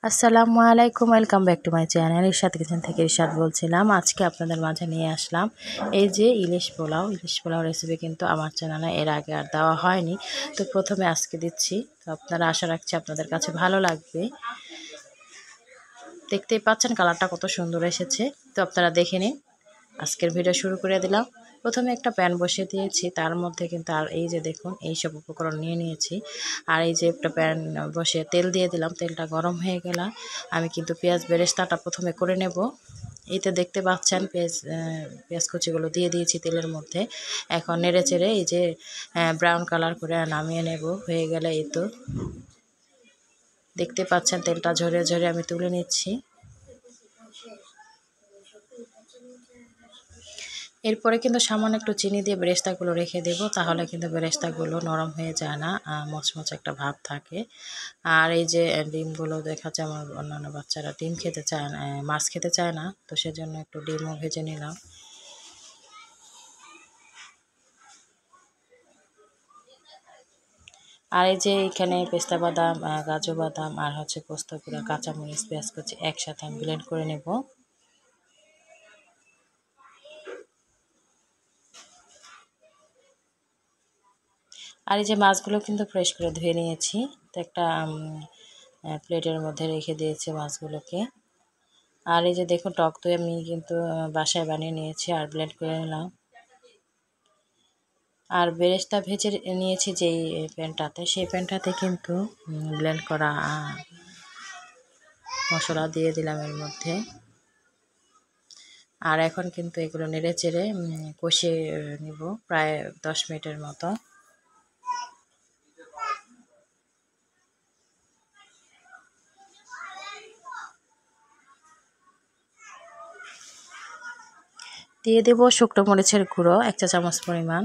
আসসালামু আলাইকুম, welcome back to my channel. Ershad kitchen থেকে ইরশাদ বলছিলাম। আজকে আপনাদের মাঝে নিয়ে আসলাম এই যে ইলিশ পোলাও রেসিপি কিন্তু আমার চ্যানেলে এর আগে আর দেওয়া হয়নি, তো প্রথমে আজকে দিচ্ছি। তো আপনারা আশা রাখছি আপনাদের কাছে ভালো লাগবে। দেখতেই পাচ্ছেন কালারটা কত সুন্দর এসেছে, তো আপনারা দেখে নিন। আজকের ভিডিও শুরু করে দিলাম। প্রথমে একটা প্যান বসিয়ে দিয়েছি, তার মধ্যে কিন্তু আর এই যে দেখুন এইসব উপকরণ নিয়ে নিয়েছি। আর এই যে একটা প্যান বসিয়ে তেল দিয়ে দিলাম, তেলটা গরম হয়ে গেল আমি কিন্তু পেঁয়াজ বেরেস্তাটা প্রথমে করে নেব। এইতে দেখতে পাচ্ছেন পেঁয়াজ কুচিগুলো দিয়ে দিয়েছি তেলের মধ্যে। এখন নেড়ে চেড়ে এই যে ব্রাউন কালার করে নামিয়ে নেব। হয়ে গেলে এই তো দেখতে পাচ্ছেন তেলটা ঝরে ঝরে আমি তুলে নিচ্ছি। এরপরে কিন্তু সামান্য একটু চিনি দিয়ে বেরেস্তাগুলো রেখে দেব, তাহলে কিন্তু বেরেস্তাগুলো নরম হয়ে যায় না, মচমচে একটা ভাব থাকে। আর এই যে ডিমগুলো দেখা যায় আমার অন্যান্য বাচ্চারা ডিম খেতে চায় না, মাছ খেতে চায় না, তো সেজন্য একটু ডিমও ভেজে নিলাম। আর এই যে এখানে পেস্তা বাদাম, কাজু বাদাম আর হচ্ছে পোস্ত কুড়া, কাঁচামরিচ, পেঁয়াজ কুচি একসাথে আমি ব্লেন্ড করে নেব। আর এই যে মাছগুলো কিন্তু ফ্রেশ করে ধুয়ে নিয়েছি, তো একটা প্লেটের মধ্যে রেখে দিয়েছি মাছগুলোকে। আর এই যে দেখুন টক দই আমি কিন্তু বাসায় বানিয়ে নিয়েছি আর ব্লেন্ড করে নিলাম। আর বেরেস্তা ভেজে নিয়েছি যেই প্যানটাতে, সেই প্যানটাতে কিন্তু ব্লেন্ড করা মশলা দিয়ে দিলাম এর মধ্যে। আর এখন কিন্তু এগুলো নেড়ে চেড়ে কষিয়ে নিব প্রায় 10 মিনিটের মতো। দিয়ে দেব শুকনো মরিচের গুঁড়ো 1 চা চামচ পরিমাণ।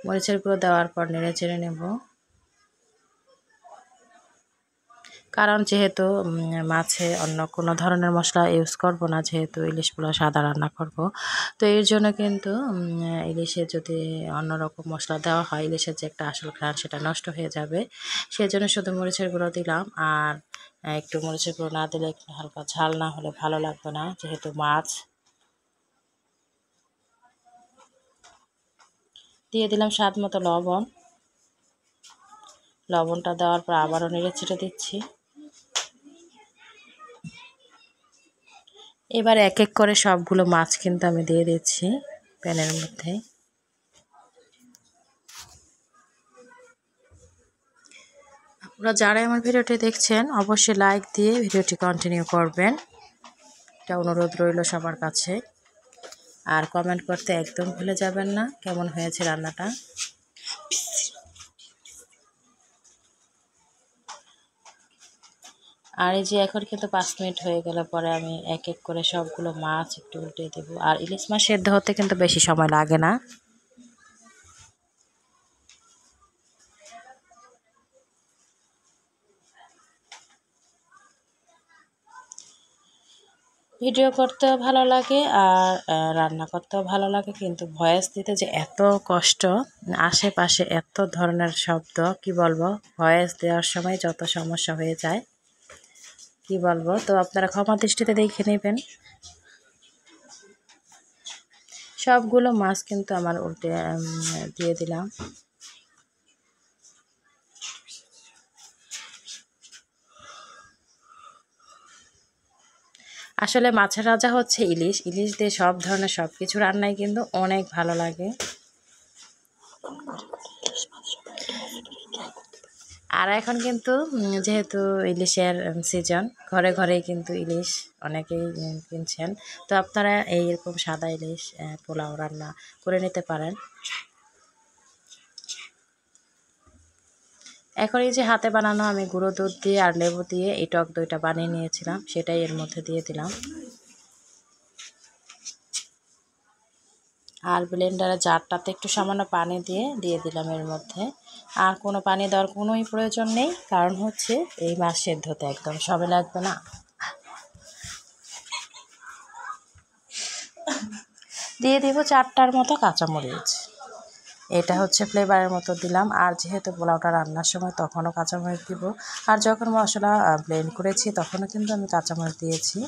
মরিচের গুঁড়ো দেওয়ার পর নেড়ে চেড়ে নেব। কারণ যেহেতু মাছে অন্য কোনো ধরনের মশলা ইউজ করব না, যেহেতু ইলিশ পোলাও সাদা রান্না করব, তো এর জন্য কিন্তু ইলিশে যদি অন্যরকম মশলা দেওয়া হয়, ইলিশের যে একটা আসল ঘ্রাণ সেটা নষ্ট হয়ে যাবে। সেজন্য শুধু মরিচের গুঁড়ো দিলাম। আর একটু মরিচের গুঁড়ো না দিলে একটু হালকা ঝাল না হলে ভালো লাগবে না, যেহেতু মাছ। দিয়ে দিলাম স্বাদ মতো লবণ। লবণটা দেওয়ার পর আবারও নেড়ে ছেড়ে দিচ্ছি। এবার এক এক করে সবগুলো মাছ কিন্তু আমি দিয়ে দিচ্ছি প্যানের মধ্যে। আপনারা যারা আমার ভিডিওটি দেখছেন অবশ্যই লাইক দিয়ে ভিডিওটি কন্টিনিউ করবেন, এটা অনুরোধ রইল সবার কাছে। আর কমেন্ট করতে একদম ভুলে যাবেন না কেমন হয়েছে রান্নাটা। আর এই যে এখন কিন্তু 5 মিনিট হয়ে গেলে পরে আমি এক এক করে সবগুলো মাছ একটু উল্টে দেবো। আর ইলিশ মাছ সেদ্ধ হতে কিন্তু বেশি সময় লাগে না। ভিডিও করতেও ভালো লাগে আর রান্না করতেও ভালো লাগে, কিন্তু ভয়েস দিতে যে এত কষ্ট, আশেপাশে এত ধরনের শব্দ, কি বলবো, ভয়েস দেওয়ার সময় যত সমস্যা হয়ে যায় কি বলবো। তো আপনারা ক্ষমা দৃষ্টিতে দেখে নেবেন। সবগুলো মাছ কিন্তু আমার উল্টে দিয়ে দিলাম। আসলে মাছের রাজা হচ্ছে ইলিশ। ইলিশ দিয়ে সব ধরনের সব কিছু রান্নাই কিন্তু অনেক ভালো লাগে। আর এখন কিন্তু যেহেতু ইলিশের সিজন, ঘরে ঘরেই কিন্তু ইলিশ অনেকেই কিনছেন, তো আপনারা এইরকম সাদা ইলিশ পোলাও রান্না করে নিতে পারেন। এখন এই যে হাতে বানানো আমি গুঁড়ো দুধ দিয়ে আর লেবু দিয়ে এই টক দইটা বানিয়ে নিয়েছিলাম, সেটাই এর মধ্যে দিয়ে দিলাম। আর ব্লেন্ডারের জারটাতে একটু সামান্য পানি দিয়ে দিলাম এর মধ্যে। আর কোনো পানি দেওয়ার কোনোই প্রয়োজন নেই, কারণ হচ্ছে এই মাছ সেদ্ধতে একদম সময় লাগবে না। দিয়ে দেবো 4টার মতো কাঁচামরিচ। এটা হচ্ছে ফ্লেভারের মতো দিলাম। আর যেহেতু পোলাওটা রান্নার সময় তখনও কাঁচামরিচ দিব, আর যখন মশলা ব্লেন্ড করেছি তখনও কিন্তু আমি কাঁচামরিচ দিয়েছি।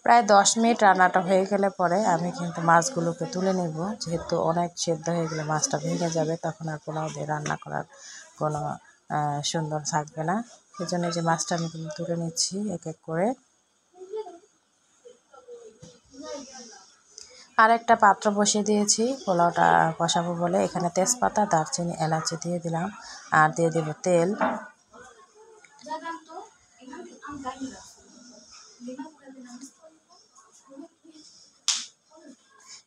প্রায় 10 মিনিট রান্নাটা হয়ে গেলে পরে আমি কিন্তু মাছগুলোকে তুলে নেব, যেহেতু অনেক সেদ্ধ হয়ে গেলে মাছটা ভেঙে যাবে, তখন আর পোলাও দিয়ে রান্না করার কোনো সুন্দর থাকবে না। সেজন্য যে মাছটা আমি কিন্তু তুলে নিচ্ছি এক এক করে। আর একটা পাত্র বসিয়ে দিয়েছি পোলাওটা কষাবো বলে। এখানে তেজপাতা, দারচিনি, এলাচি দিয়ে দিলাম, আর দিয়ে দেব তেল।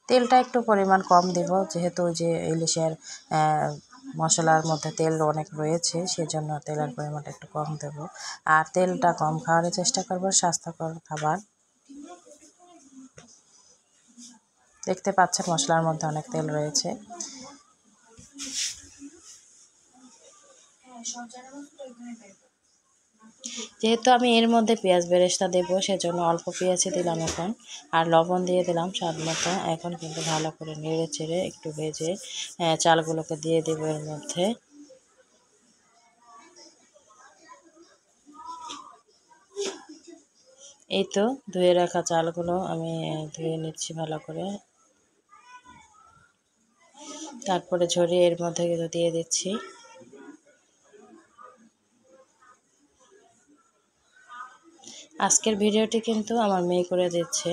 তেলটা একটু পরিমাণ কম দেব, যেহেতু ওই যে ইলিশের মশলার মধ্যে তেল অনেক রয়েছে, সেজন্য তেলের পরিমাণটা একটু কম দেব। আর তেলটা কম খাওয়ার চেষ্টা করব, স্বাস্থ্যকর খাবার। দেখতে পাচ্ছেন মশলার মধ্যে অনেক তেল রয়েছে। যেহেতু আমি এর মধ্যে পেঁয়াজ বেরেস্তা দেবো, সেজন্য অল্প পেঁয়াজই দিলাম এখন, আর লবণ দিয়ে দিলাম স্বাদ মতো। এখন কিন্তু ভালো করে নেড়ে চেড়ে একটু ভেজে চালগুলোকে দিয়ে দেবো এর মধ্যে। এই তো ধুয়ে রাখা চালগুলো আমি ধুয়ে নিচ্ছি ভালো করে, তারপরে ঝরিয়ে এর মধ্যে দিয়ে দিচ্ছি। আজকের ভিডিওটি কিন্তু আমার মেয়ে করে দিচ্ছে।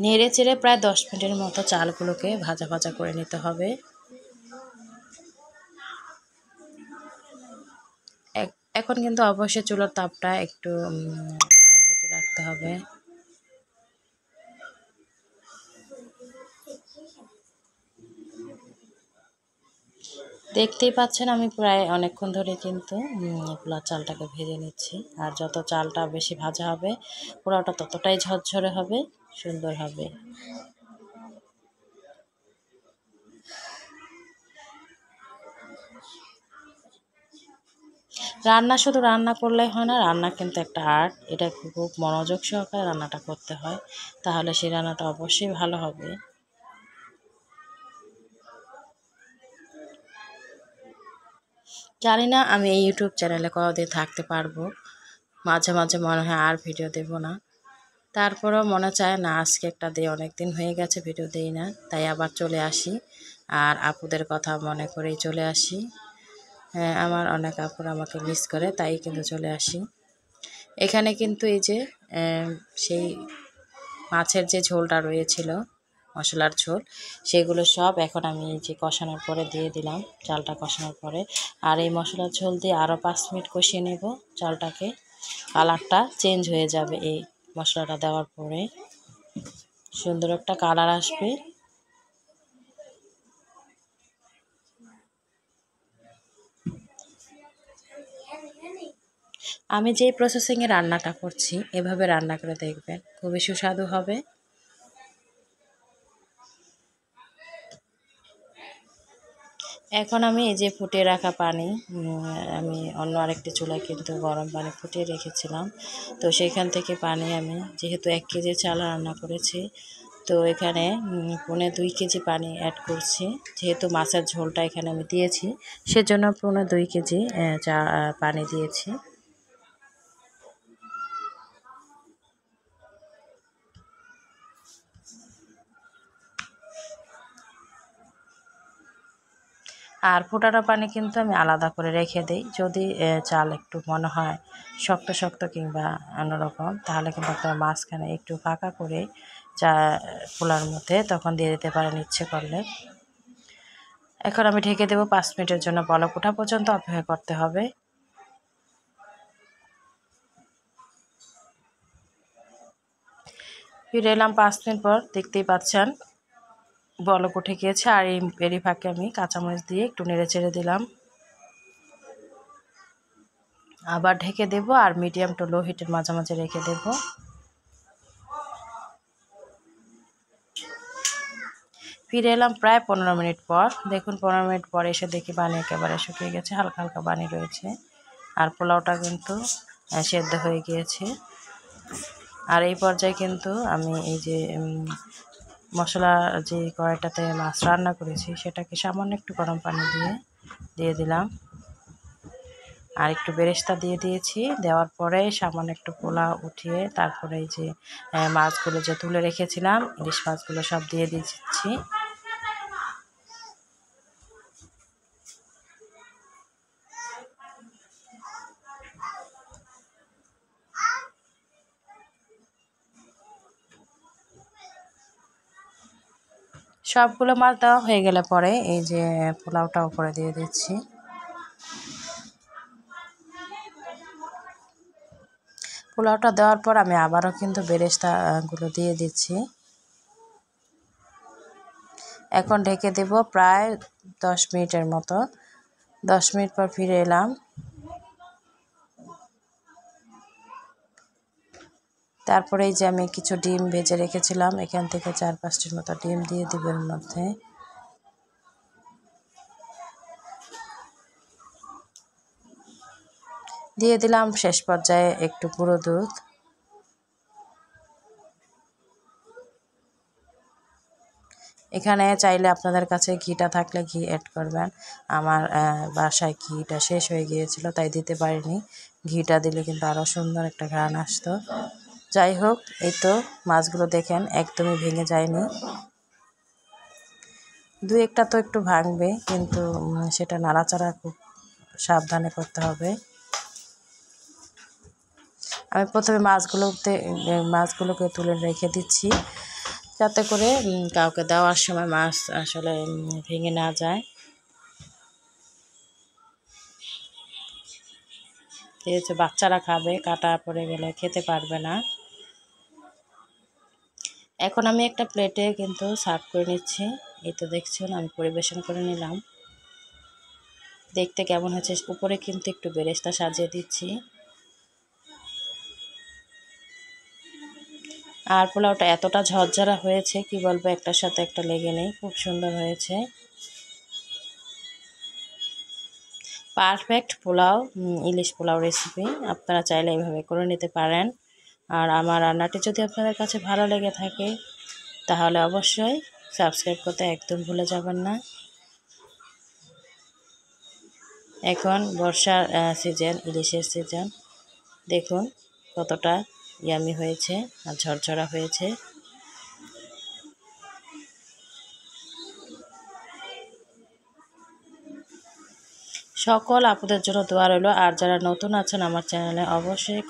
নেড়ে চেড়ে প্রায় 10 মিনিটের মতো চালগুলোকে ভাজা ভাজা করে নিতে হবে। এখন কিন্তু অবশ্যই চুলার তাপটা একটু হাই হিটে রাখতে হবে। দেখতেই পাচ্ছেন আমি প্রায় অনেকক্ষণ ধরে কিন্তু পোলাও চালটাকে ভেজে নিচ্ছি। আর যত চালটা বেশি ভাজা হবে পোলাওটা ততটাই ঝরঝরে হবে, সুন্দর হবে। রান্না শুধু রান্না করলে হয় না, রান্না কিন্তু একটা আর্ট। এটা খুব মনোযোগ সহকারে রান্নাটা করতে হয়, তাহলে সেই রান্নাটা অবশ্যই ভালো হবে। জানি না আমি এই ইউটিউব চ্যানেলে কতদিন থাকতে পারবো। মাঝে মাঝে মনে হয় আর ভিডিও দেব না, তারপরেও মনে চায় না আজকে একটা দিই, অনেক দিন হয়ে গেছে ভিডিও দেই না, তাই আবার চলে আসি। আর আপুদের কথা মনে করেই চলে আসি। হ্যাঁ, আমার অনেক আপুরা আমাকে মিস করে, তাই কিন্তু চলে আসি। এখানে কিন্তু এই যে সেই মাছের যে ঝোলটা রয়েছিল, মশলার ঝোল, সেগুলো সব এখন আমি এই যে কষানোর পরে দিয়ে দিলাম, চালটা কষানোর পরে। আর এই মশলার ঝোল দিয়ে আরও 5 মিনিট কষিয়ে নেব চালটাকে। কালারটা চেঞ্জ হয়ে যাবে এই মশলাটা দেওয়ার পরে, সুন্দর একটা কালার আসবে। আমি যেই প্রসেসিংয়ে রান্নাটা করছি এভাবে রান্না করে দেখবেন, খুবই সুস্বাদু হবে। এখন আমি এই যে ফুটিয়ে রাখা পানি, আমি অন্য আরেকটি চুলায় কিন্তু গরম পানি ফুটিয়ে রেখেছিলাম, তো সেখান থেকে পানি আমি যেহেতু 1 কেজি চাল রান্না করেছি, তো এখানে 1.25 কেজি পানি অ্যাড করছি। যেহেতু মাছের ঝোলটা এখানে আমি দিয়েছি, সেজন্য 1.25 কেজি পানি দিয়েছি। আর ফোটানো পানি কিন্তু আমি আলাদা করে রেখে দিই, যদি চাল একটু মনে হয় শক্ত শক্ত কিংবা অন্যরকম, তাহলে কিন্তু আপনার মাঝখানে একটু ফাঁকা করে চা পোলার মধ্যে তখন দিয়ে দিতে পারেন ইচ্ছে করলে। এখন আমি ঢেকে দেবো 5 মিনিটের জন্য, বলক ওঠা পর্যন্ত অপেক্ষা করতে হবে। ফিরে এলাম 5 মিনিট পর, দেখতেই পাচ্ছেন বলক উঠে গিয়েছে। আর এরই ফাঁকে আমি কাঁচামরিচ দিয়ে একটু নেড়ে চেড়ে দিলাম। আবার ঢেকে দেব আর মিডিয়াম টু লো হিটের মাঝামাঝি রেখে দেব। ফিরে এলাম প্রায় 15 মিনিট পর। দেখুন 15 মিনিট পর এসে দেখি পানি একেবারে শুকিয়ে গেছে, হালকা হালকা পানি রয়েছে। আর পোলাওটা কিন্তু সেদ্ধ হয়ে গিয়েছে। আর এই পর্যায়ে কিন্তু আমি এই যে মশলা যে কড়াইটাতে মাছ রান্না করেছি সেটাকে সামান্য একটু গরম পানি দিয়ে দিলাম। আর একটু বেরেস্তা দিয়ে দিয়েছি। দেওয়ার পরে সামান্য একটু পোলাও উঠিয়ে তারপরে এই যে মাছগুলো যে তুলে রেখেছিলাম, ইলিশ মাছগুলো সব দিয়ে দিচ্ছি। সবগুলো মাছ দেওয়া হয়ে গেলে পরে এই যে পোলাওটা উপরে দিয়ে দিচ্ছি। পোলাওটা দেওয়ার পর আমি আবারও কিন্তু বেরেস্তাগুলো দিয়ে দিচ্ছি। এখন ঢেকে দেব প্রায় 10 মিনিটের মতো। 10 মিনিট পর ফিরে এলাম। তারপরে এই যে আমি কিছু ডিম ভেজে রেখেছিলাম, এখান থেকে 4-5টির মতো ডিম দিয়ে দিব এর মধ্যে। দিয়ে দিলাম শেষ পর্যায়ে একটু গুঁড়ো দুধ। এখানে চাইলে আপনাদের কাছে ঘিটা থাকলে ঘি অ্যাড করবেন। আমার বাসায় ঘিটা শেষ হয়ে গিয়েছিল তাই দিতে পারিনি। ঘিটা দিলে কিন্তু আরও সুন্দর একটা ঘ্রাণ আসতো। যাই হোক, এই তো মাছগুলো দেখেন একদমই ভেঙে যায়নি। দু একটা তো একটু ভাঙবে, কিন্তু সেটা নাড়াচাড়া খুব সাবধানে করতে হবে। আমি প্রথমে মাছগুলোকে তুলে রেখে দিচ্ছি, যাতে করে কাউকে দেওয়ার সময় মাছ আসলে ভেঙে না যায়। যেহেতু বাচ্চারা খাবে, কাটা পড়ে গেলে খেতে পারবে না। এখন আমি একটা প্লেটে কিন্তু সার্ভ করে নিচ্ছি। এই তো দেখছেন আমি পরিবেশন করে নিলাম। দেখতে কেমন হয়েছে, উপরে কিন্তু একটু বেরেস্তা সাজিয়ে দিচ্ছি। আর পোলাওটা এতটা ঝরঝরা হয়েছে কি বলবো, একটার সাথে একটা লেগে নেই, খুব সুন্দর হয়েছে। পারফেক্ট পোলাও, ইলিশ পোলাও রেসিপি আপনারা চাইলে এইভাবে করে নিতে পারেন। আর আমার রান্নাটি যদি আপনাদের কাছে ভালো লেগে থাকে তাহলে অবশ্যই সাবস্ক্রাইব করতে একদম ভুলে যাবেন না। এখন বর্ষার সিজন, ইলিশের সিজন, দেখুন কতটা ইয়ামি হয়েছে আর ঝরঝরা হয়েছে। সকল আপুদের জন্য দোয়া রইল। আর যারা নতুন আছেন আমার চ্যানেলে অবশ্যই